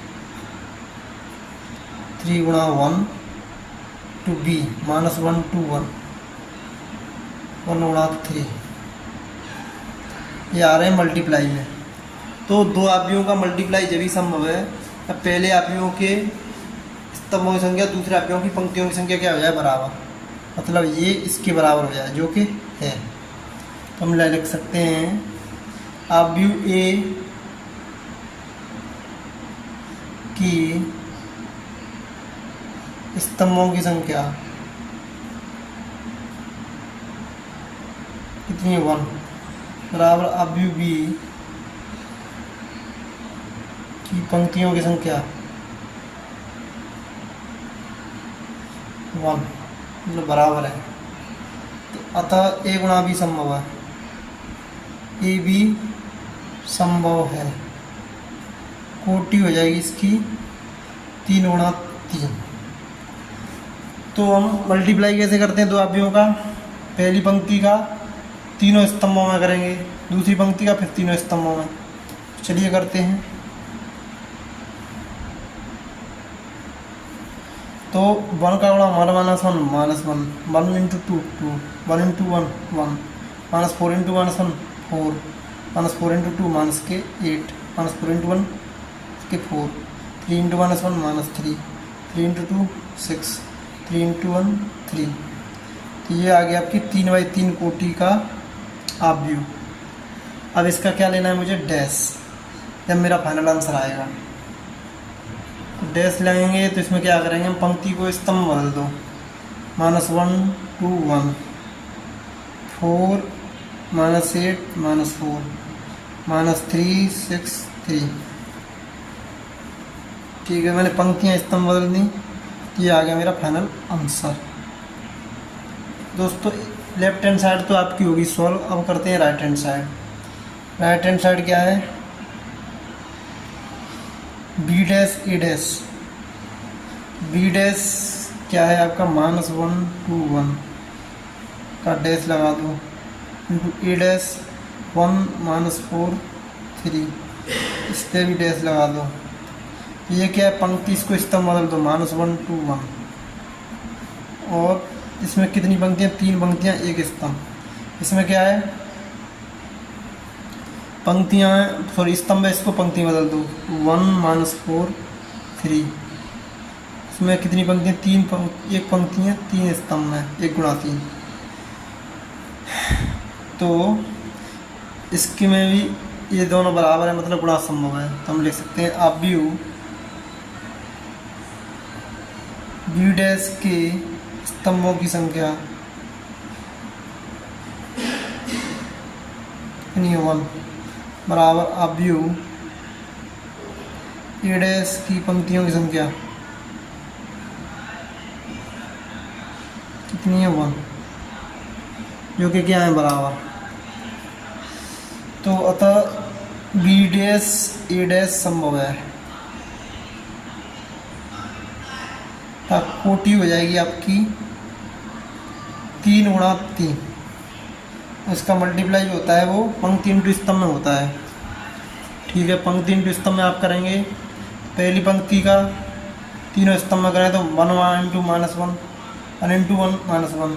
Speaker 1: 3 गुणा 1 टू बी -1 2 1 1 गुणा 3, ये आ रहे हैं मल्टीप्लाई में। तो 2 आव्यूहों का मल्टीप्लाई जब भी संभव है, अब पहले आव्यूहों के स्तंभों की संख्या दूसरे आव्यूहों की पंक्तियों की संख्या क्या हो जाए, बराबर, मतलब ये इसके बराबर हो जाए, जो कि है। तो हम लिख सकते हैं आव्यूह ए की स्तंभों की संख्या कितनी है 1, बराबर आव्यूह बी की पंक्तियों की संख्या 1, मतलब बराबर है। तो अतः ए गुणा बी संभव है, ए बी संभव है। कोटि हो जाएगी इसकी 3 गुणा 3। तो हम मल्टीप्लाई कैसे करते हैं 2 आव्यूहों का, पहली पंक्ति का तीनों स्तंभों में करेंगे, दूसरी पंक्ति का फिर तीनों स्तंभों में। चलिए करते हैं। तो 1 का गुणा हमारा -1 -1, 1 × 2 2, 1 × 1 1, -4 × 1 4, -4 × 2 -8, -4 × 1 4, 3 × -1 -3, 3 × 2 6, 3 इंटू 1 3। तो ये आ गया आपकी 3/3 कोटि का हाफ व्यू। अब इसका क्या लेना है मुझे, डैश, जब मेरा फाइनल आंसर आएगा। डैश लेंगे तो इसमें क्या करेंगे हम, पंक्ति को स्तंभ बदल दो, -1 2 1 4 -8 -4 -3 6 3। ठीक है, मैंने पंक्तियाँ स्तंभ बदल दी। ये आ गया मेरा फाइनल आंसर। दोस्तों लेफ्ट हैंड साइड तो आपकी होगी सॉल्व। अब करते हैं right hand side. Right hand side क्या है, B dash A dash. B dash क्या है आपका, -1 2 1 का डैश लगा दो, इंटू ए डैश 1 -4 3, इस पर भी डैश लगा दो। ये क्या है, पंक्ति, इसको स्तंभ बदल दो, -1 2 1। और इसमें कितनी पंक्तियाँ, 3 पंक्तियाँ 1 स्तंभ। इसमें क्या है, पंक्तियाँ सॉरी स्तंभ है, इसको पंक्ति बदल दो, 1 -4 3। इसमें कितनी पंक्तियाँ, 1 पंक्तियाँ 3 स्तंभ है, 1 गुणा 3। तो इसके में भी ये दोनों बराबर है, मतलब गुणा संभव है। तो हम लिख सकते हैं आप बी डैश के स्तंभों की संख्या 1 बराबर आप ए डैश की पंक्तियों की संख्या कितनी है, 1, जो कि क्या है, बराबर। तो अतः बी डैश ए डैश संभव है, तब कोटि हो जाएगी आपकी 3 गुणा 3। उसका मल्टीप्लाई जो होता है वो पंक्ति इंटू स्तंभ में होता है। ठीक है, पंक्ति इंटू स्तंभ में आप करेंगे, पहली पंक्ति का तीनों स्तंभ में करें तो 1 into -1 1 into 1 -1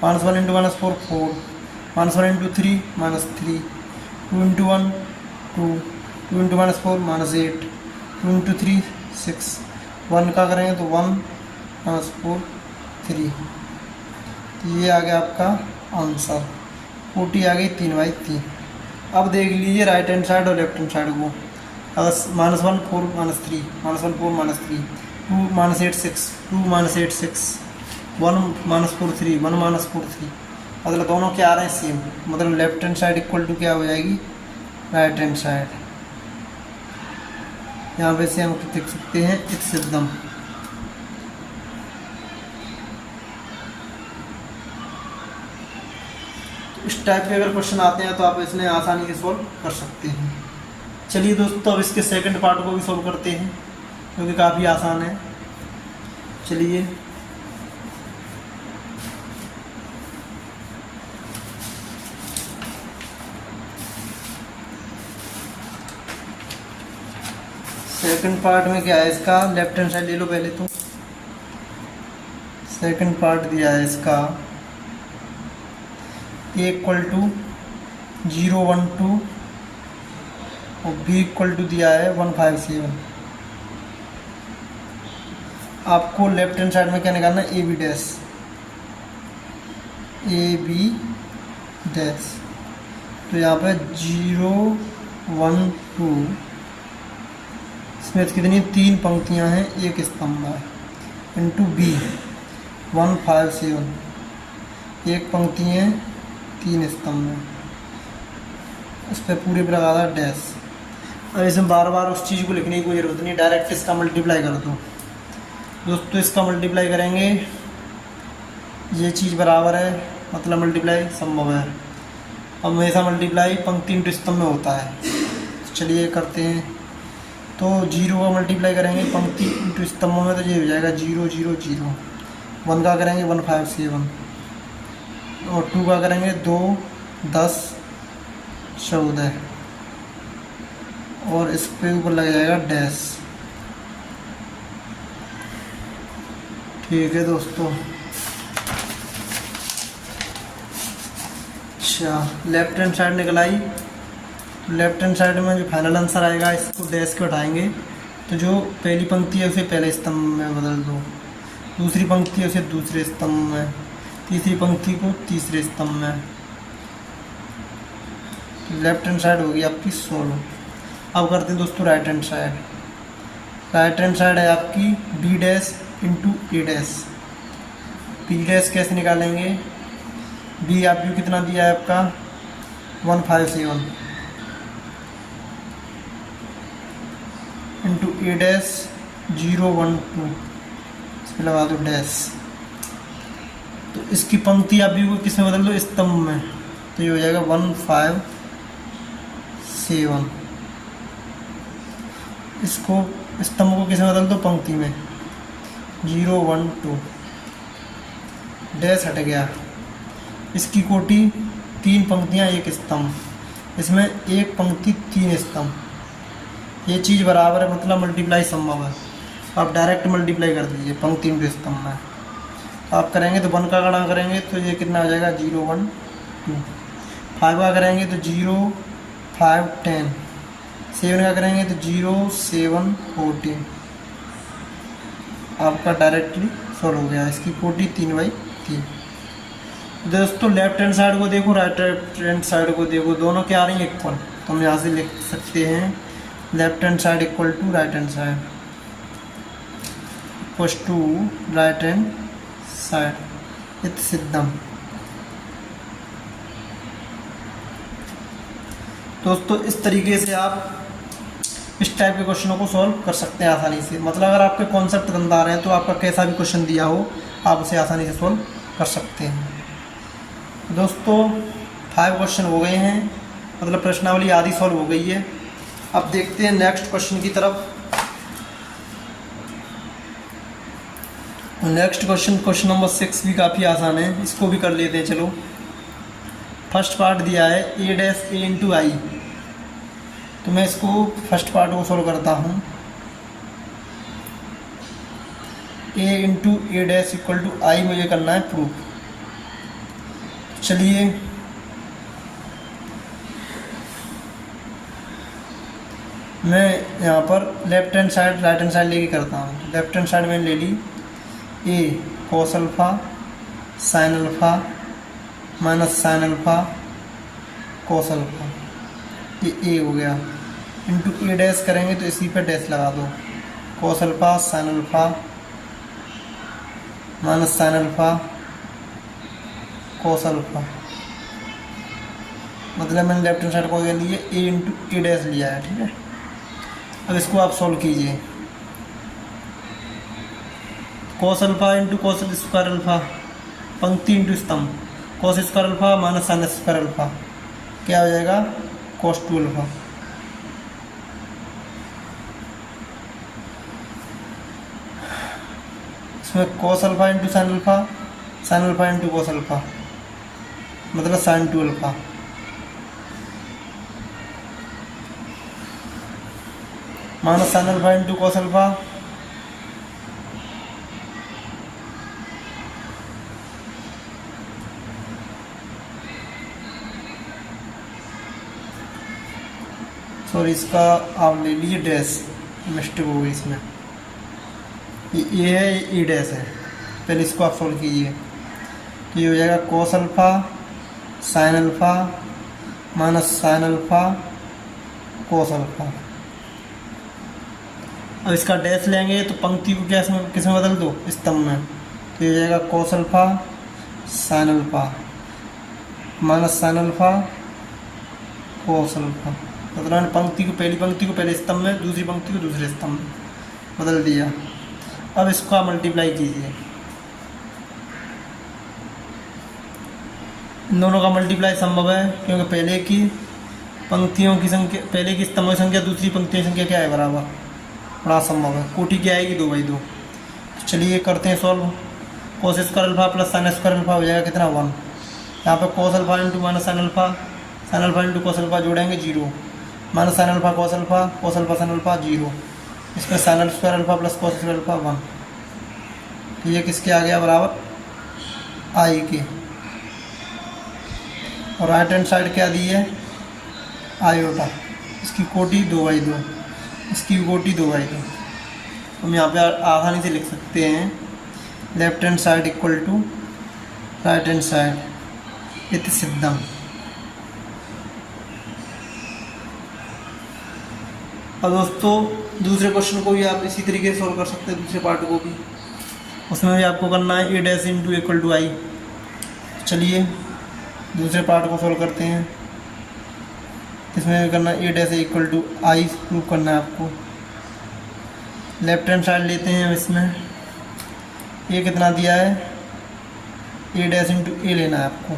Speaker 1: -1 into -4 4 -1 into 3 -3 2 into 1 2 2 into -4 -8 2 into 3 6 1 का करेंगे तो 1 -4 3। तो ये आ गया आपका आंसर, कोटि आ गई 3/3। अब देख लीजिए राइट हैंड साइड और लेफ्ट हैंड साइड को। अगर -1 4 -3 -1 4 -3 2 -8 6 2 -8 6 1 -4 3 1 -4 3, मतलब दोनों क्या आ रहे हैं, सेम। मतलब left hand side equal to क्या हो जाएगी, राइट हैंड साइड। यहाँ पे से हम देख सकते हैं एकदम। इस टाइप के अगर क्वेश्चन आते हैं तो आप इसमें आसानी से सॉल्व कर सकते हैं। चलिए दोस्तों अब इसके सेकंड पार्ट को भी सॉल्व करते हैं, क्योंकि काफ़ी आसान है। चलिए सेकंड पार्ट में क्या है इसका, लेफ्ट हैंड साइड ले लो पहले। तो सेकंड पार्ट दिया है इसका A = 0 1 2 और B = दिया है 1 5 7। आपको लेफ्ट हैंड साइड में क्या निकालना है, ए बी डैश। तो यहाँ पे 0 1 2, इसमें कितनी 3 पंक्तियाँ हैं, 1 स्तंभ है, इंटू B 1 5 7, 1 पंक्ति है 3 स्तंभ है, उस पर पूरे पर लगा डैश। अब इसमें बार बार उस चीज़ को लिखने की कोई ज़रूरत नहीं, डायरेक्ट इसका मल्टीप्लाई कर दो। दोस्तों इसका मल्टीप्लाई करेंगे, ये चीज़ बराबर है, मतलब मल्टीप्लाई संभव है। अब हमेशा मल्टीप्लाई पंक्ति इंटू स्तंभ में होता है। चलिए करते हैं। तो 0 का मल्टीप्लाई करेंगे पंक्ति इंटू स्तंभों में, तो ये हो जाएगा 0 0 0। 1 का करेंगे 1 5 7 और 2 का करेंगे 2 10 14 और इस पे ऊपर लग जाएगा डैश। ठीक है दोस्तों। अच्छा, लेफ्ट हैंड साइड निकल आई। लेफ्ट हैंड साइड में जो फाइनल आंसर आएगा इसको डैश के उठाएंगे, तो जो पहली पंक्ति है उसे पहले स्तंभ में बदल दो। दूसरी पंक्ति है उसे दूसरे स्तंभ में, तीसरी पंक्ति को तीसरे स्तंभ में। लेफ्ट हैंड साइड होगी आपकी 16। अब करते हैं दोस्तों right hand side. Right hand side है आपकी B dash into A dash. B dash कैसे निकालेंगे? बी आप यू कितना दिया है आपका 157 इंटू ए डैश 012, इसमें लगा दो डैश। तो इसकी पंक्ति आप यू को किस में बदल दो? स्तंभ में। तो ये हो जाएगा 157। इसको स्तंभ को किस में बदल दो? पंक्ति में 012, डैश हट गया। इसकी कोटि 3 पंक्तियां 1 स्तंभ, इसमें 1 पंक्ति 3 स्तंभ। ये चीज़ बराबर है, मतलब मल्टीप्लाई संभव है। आप डायरेक्ट मल्टीप्लाई कर दीजिए पंक्ति इंटू स्तंभ में। आप करेंगे तो 1 का गणा करेंगे तो ये कितना हो जाएगा 0 1 2। 5 का करेंगे तो 0 5 10। 7 का करेंगे तो 0 7 14। आपका डायरेक्टली सॉल्व हो गया। इसकी कोटि 3/3। दोस्तों लेफ्ट हैंड साइड को देखो, राइट हैंड साइड को देखो, दोनों क्या आ रही हैं? इक्वल। तो हम यहाँ से लिख सकते हैं left hand side equal to right hand side equals to right hand side इट सिद्धम। दोस्तों इस तरीके से आप इस टाइप के क्वेश्चनों को सॉल्व कर सकते हैं आसानी से। मतलब अगर आपके कॉन्सेप्ट गंदा रहे तो आपका कैसा भी क्वेश्चन दिया हो आप उसे आसानी से सॉल्व कर सकते हैं। दोस्तों 5 क्वेश्चन हो गए हैं, मतलब प्रश्नावली आधी सॉल्व हो गई है। अब देखते हैं नेक्स्ट क्वेश्चन की तरफ। नेक्स्ट क्वेश्चन नंबर 6 भी काफ़ी आसान है, इसको भी कर लेते हैं। चलो फर्स्ट पार्ट दिया है ए डैश ए इंटू आई। तो मैं इसको फर्स्ट पार्ट को सॉल्व करता हूँ। A into A dash equal to I मुझे करना है प्रूफ। चलिए मैं यहाँ पर left hand side right hand side लेके करता हूँ। लेफ्ट हैंड साइड मैंने ले ली A cos alpha sine alpha minus sine alpha cos alpha, ये ए हो गया। इंटू ए डैश करेंगे तो इसी पे डैश लगा दो। Cos alpha sine alpha minus sine alpha cos alpha. मतलब मैंने लेफ्ट हैंड साइड को लिए ए इंटू ए डैश लिया है, ठीक है। अब इसको आप सॉल्व कीजिए। Cos alpha into cos square alpha, पंक्ति इंटू स्तंभ, cos square alpha minus sine square alpha, क्या हो जाएगा कॉस 2 अल्फ़ा। इसमें cos alpha into sine alpha into cos alpha, मतलब sine 2 alpha. Minus sine alpha into cos alpha, sorry इसका आप ले लीजिए डैश, मिस्टेक हो गई इसमें। ये है ये ई डैश है, पहले इसको आप सॉल्व कीजिए। तो ये हो जाएगा cos alpha sine alpha minus sine alpha cos alpha. अब इसका डैश लेंगे तो पंक्ति को क्या किस में बदल दो? स्तंभ में। तो ये हो जाएगा cos alpha sine alpha minus sine alpha cos alpha. मतलब मैंने पंक्ति को पहली पंक्ति को पहले स्तंभ में, दूसरी पंक्ति को दूसरे स्तंभ में बदल दिया। अब इसको आप मल्टीप्लाई कीजिए। इन दोनों का मल्टीप्लाई संभव है क्योंकि पहले की पंक्तियों की संख्या, पहले की स्तंभों की संख्या दूसरी पंक्तियों की संख्या क्या है बराबर, बड़ा संभव है। कोटि क्या आएगी 2/2। तो चलिए करते हैं solve. Cos square alpha plus sine square alpha हो जाएगा कितना 1। यहाँ पर cos alpha into minus sine alpha into cos alpha जोड़ेंगे 0, minus sine alpha sine alpha 0। इसमें sign square alpha plus cos square alpha 1। तो ये किसके आ गया बराबर आई के। और राइट हैंड साइड क्या दी है आयोटा, इसकी कोटि 2/2, इसकी कोटि 2/2। हम यहाँ पे आसानी से लिख सकते हैं left hand side equal to right hand side इति सिद्धम। अब दोस्तों दूसरे क्वेश्चन को भी आप इसी तरीके से सॉल्व कर सकते हैं, दूसरे पार्ट को भी। उसमें भी आपको करना है A dash into equal to आई। चलिए दूसरे पार्ट को सॉल्व करते हैं। इसमें भी करना है A dash equal to I prove करना है आपको। लेफ्ट हैंड साइड लेते हैं, इसमें ए कितना दिया है, ए डैश इंटू ए लेना है आपको।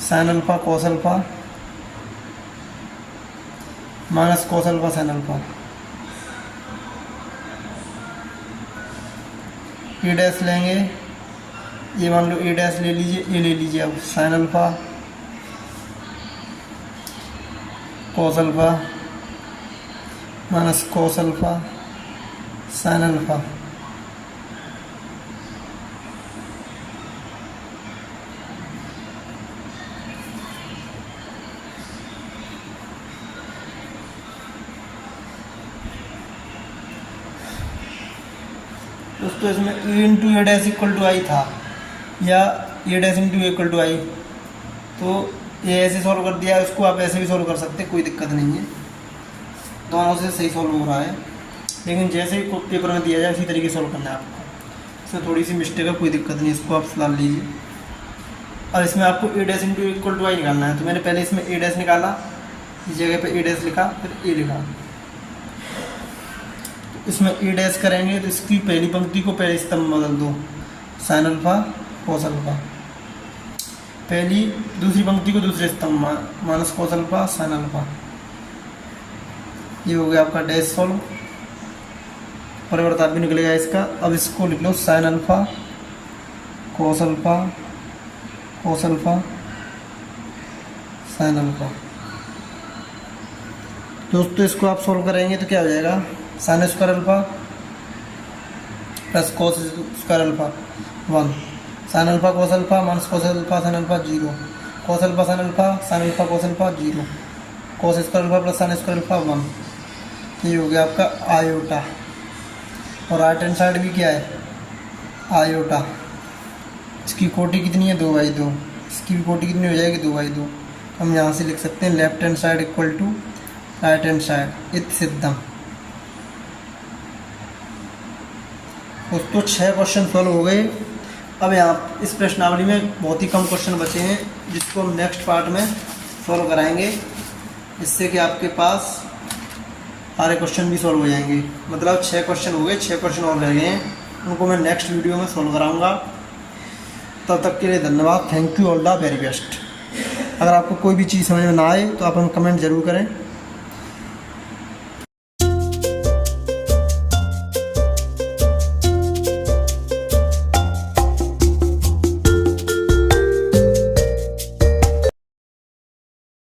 Speaker 1: Sine alpha cos alpha minus cos alpha sine alpha. A dash लेंगे, ये मान लो ए डैश ले लीजिए, ए ले लीजिए। अब sine alpha cos alpha minus cos alpha sine alpha. दोस्तों इसमें A into A dash equal to I था या A dash into equal to I, तो ये ऐसे सॉल्व कर दिया है। उसको आप ऐसे भी सॉल्व कर सकते हैं, कोई दिक्कत नहीं है, दोनों से सही सॉल्व हो रहा है। लेकिन जैसे ही पेपर में दिया जाए उसी तरीके से सॉल्व करना है आपको। इसमें थोड़ी सी मिस्टेक है, कोई दिक्कत नहीं, इसको आप डाल लीजिए। और इसमें आपको ए डैश इंटू इक्वल टू आई निकालना है। तो मैंने पहले इसमें ए डैश निकाला, इस जगह पे ए डैश लिखा, फिर ए लिखा। इसमें ए डैश करेंगे तो इसकी पहली पंक्ति को पहले स्तंभ बदल दो, साइन अल्फा कॉस अल्फा। पहली दूसरी पंक्ति को दूसरे स्तंभ minus cos alpha sine alpha. ये हो गया आपका डैश सॉल्व, परिवर्तन भी निकलेगा इसका। अब इसको लिख लो sine alpha cos alpha sine alpha. दोस्तों इसको आप सॉल्व करेंगे तो क्या हो जाएगा, sine square alpha plus cos square alpha 1, sine alpha cos alpha minus cos alpha sine alpha 0, cos alpha sine alpha sine alpha cos alpha 0, cos square alpha plus sine square alpha 1। ये हो गया आपका iota. और right hand side भी क्या है, iota. इसकी कोटि कितनी है, 2/2। इसकी भी कोटि कितनी हो जाएगी, 2/2। हम यहाँ से लिख सकते हैं left hand side equal to right hand side इति सिद्धम। दोस्तों 6 क्वेश्चन सॉल्व हो गए। अब यहाँ इस प्रश्नावली में बहुत ही कम क्वेश्चन बचे हैं, जिसको हम नेक्स्ट पार्ट में सॉल्व कराएंगे, जिससे कि आपके पास सारे क्वेश्चन भी सॉल्व हो जाएंगे। मतलब 6 क्वेश्चन हो गए, 6 क्वेश्चन और रह गए हैं, उनको मैं नेक्स्ट वीडियो में सॉल्व कराऊंगा। तब तक के लिए धन्यवाद। Thank you, all the very best. अगर आपको कोई भी चीज़ समझ में ना आए तो आप हमें कमेंट ज़रूर करें।